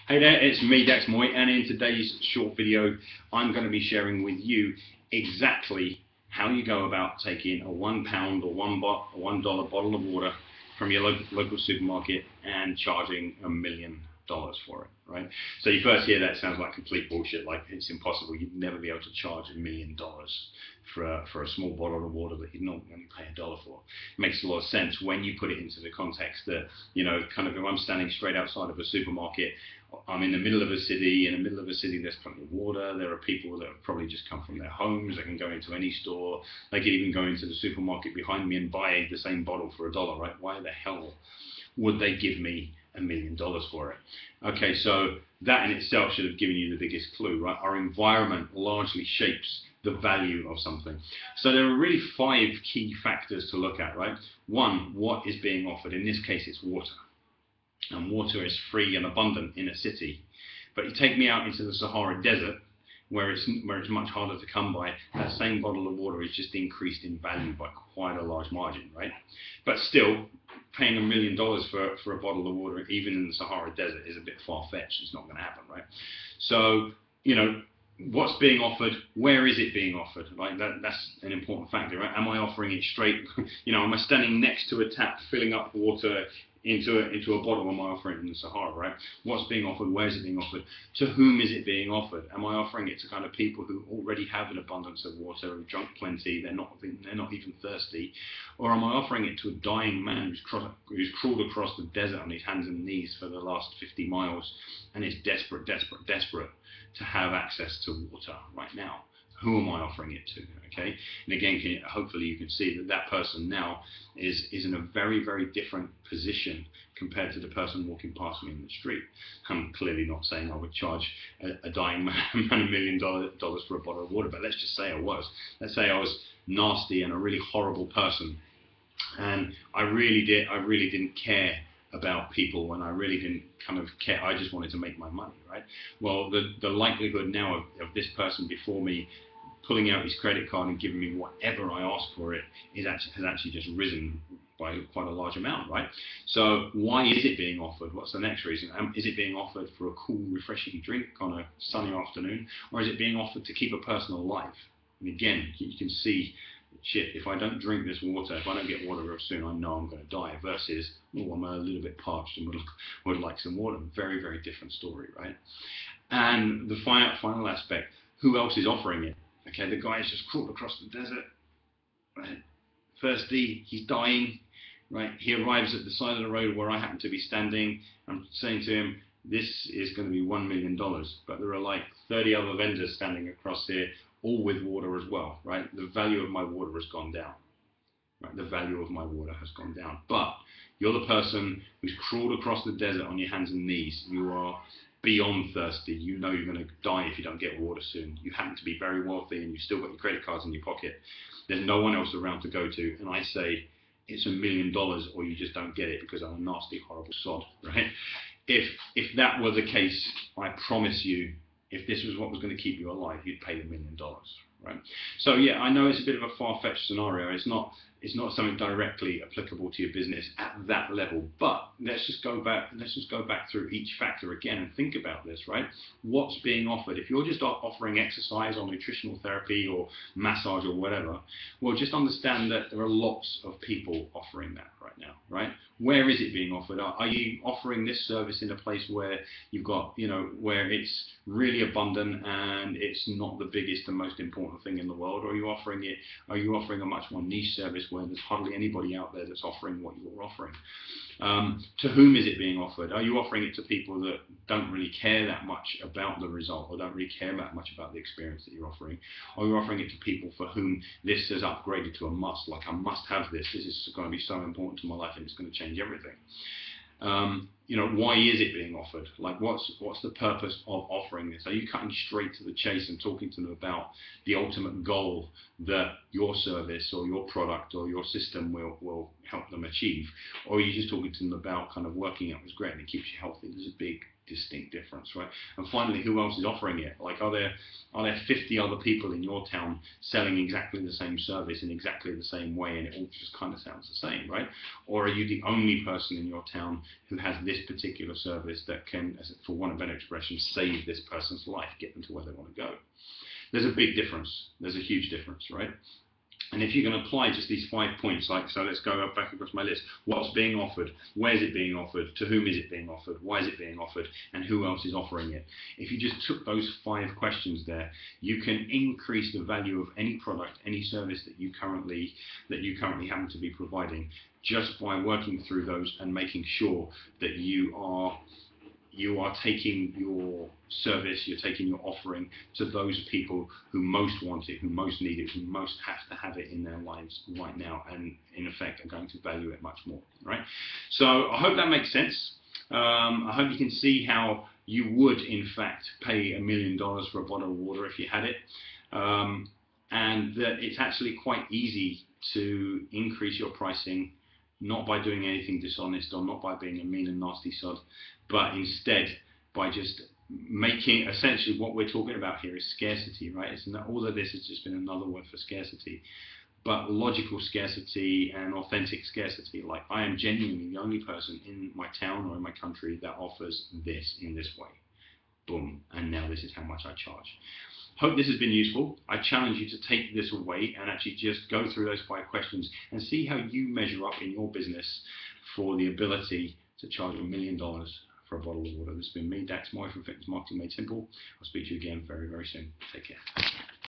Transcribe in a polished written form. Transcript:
Hey there, it's me, Dax Moy, and in today's short video, I'm going to be sharing with you exactly how you go about taking a £1 or $1 bottle of water from your local supermarket and charging $1 million for it, right? So you first hear that sounds like complete bullshit, like it's impossible. You'd never be able to charge $1 million for a small bottle of water that you'd not only pay $1 for. It makes a lot of sense when you put it into the context that, kind of if I'm standing straight outside of a supermarket, I'm in the middle of a city. In the middle of a city, there's plenty of water. There are people that have probably just come from their homes. They can go into any store. They could even go into the supermarket behind me and buy the same bottle for $1, right? Why the hell would they give me $1 million for it? Okay, so that in itself should have given you the biggest clue, right? Our environment largely shapes the value of something. So there are really 5 key factors to look at, right? One, what is being offered? In this case, it's water. And water is free and abundant in a city. But you take me out into the Sahara Desert, where it's much harder to come by, that same bottle of water is just increased in value by quite a large margin, right? But still, paying $1 million for a bottle of water, even in the Sahara Desert, is a bit far-fetched. It's not going to happen, right? So, what's being offered? Where is it being offered? Like that's an important factor, right? Am I offering it straight? Am I standing next to a tap, filling up water into a bottle? Am I offering it in the Sahara, right? What's being offered? Where is it being offered? To whom is it being offered? Am I offering it to kind of people who already have an abundance of water, who've drunk plenty, they're not even thirsty? Or am I offering it to a dying man who's crawled across the desert on his hands and knees for the last 50 miles and is desperate to have access to water right now? Who am I offering it to? Okay, and again, hopefully you can see that person now is in a very, very different position compared to the person walking past me in the street. I'm clearly not saying I would charge a dying man $1 million for a bottle of water, but let's just say I was. Let's say I was nasty and a really horrible person, and I really didn't care about people, and I really didn't kind of care. I just wanted to make my money, right? Well, the likelihood now of this person before me pulling out his credit card and giving me whatever I asked for it has actually just risen by quite a large amount, right? So why is it being offered? What's the next reason? Is it being offered for a cool, refreshing drink on a sunny afternoon, or is it being offered to keep a person alive? And again, you can see, shit, if I don't drink this water, if I don't get water real soon, I know I'm going to die, versus, oh, I'm a little bit parched and would like some water. Very, very different story, right? And the final aspect, who else is offering it? Okay, the guy has just crawled across the desert, right? Thirsty, he's dying, right? He arrives at the side of the road where I happen to be standing. I'm saying to him, this is going to be $1 million, but there are like 30 other vendors standing across here, all with water as well, right? The value of my water has gone down, right? The value of my water has gone down. But you're the person who's crawled across the desert on your hands and knees. You are beyond thirsty. You know you're going to die if you don't get water soon. You happen to be very wealthy and you've still got your credit cards in your pocket. There's no one else around to go to, and I say it's $1 million, or you just don't get it because I'm a nasty, horrible sod, right? If that were the case, I promise you, if this was what was going to keep you alive, you'd pay the $1 million, right? So yeah, I know it's a bit of a far-fetched scenario. It's not something directly applicable to your business at that level. But let's just go back through each factor again and think about this, right? What's being offered? If you're just offering exercise or nutritional therapy or massage or whatever, well, just understand that there are lots of people offering that right now, right? Where is it being offered? Are you offering this service in a place where you've got, where it's really abundant and it's not the biggest and most important thing in the world? Or are you offering a much more niche service where there's hardly anybody out there that's offering what you're offering? To whom is it being offered? Are you offering it to people that don't really care that much about the result, or don't really care that much about the experience that you're offering? Or are you offering it to people for whom this has upgraded to a must, like I must have this is going to be so important to my life and it's going to change everything? Why is it being offered? Like, what's the purpose of offering this? Are you cutting straight to the chase and talking to them about the ultimate goal that your service or your product or your system will help them achieve? Or are you just talking to them about kind of working out what's great and it keeps you healthy? There's a big distinct difference, right? And finally, who else is offering it? Like, are there 50 other people in your town selling exactly the same service in exactly the same way, and it all just kind of sounds the same, right? Or are you the only person in your town who has this particular service that can, for want of a better expression, save this person's life, get them to where they want to go? There's a big difference. There's a huge difference, right? And if you can apply just these 5 points, like, so let's go back across my list. What's being offered? Where is it being offered? To whom is it being offered? Why is it being offered? And who else is offering it? If you just took those 5 questions there, you can increase the value of any product, any service that you currently happen to be providing, just by working through those and making sure that you are taking your service, you're taking your offering to those people who most want it, who most need it, who most have to have it in their lives right now, and in effect are going to value it much more, right? So I hope that makes sense. I hope you can see how you would in fact pay $1 million for a bottle of water if you had it, and that it's actually quite easy to increase your pricing, not by doing anything dishonest or not by being a mean and nasty sod, but instead by just making, essentially what we're talking about here is scarcity, right? All of this has just been another word for scarcity, but logical scarcity and authentic scarcity. Like, I am genuinely the only person in my town or in my country that offers this in this way. Boom, and now this is how much I charge. Hope this has been useful. I challenge you to take this away and actually just go through those 5 questions and see how you measure up in your business for the ability to charge $1 million for a bottle of water. This has been me, Dax Moy from Fitness Marketing Made Simple. I'll speak to you again very, very soon. Take care.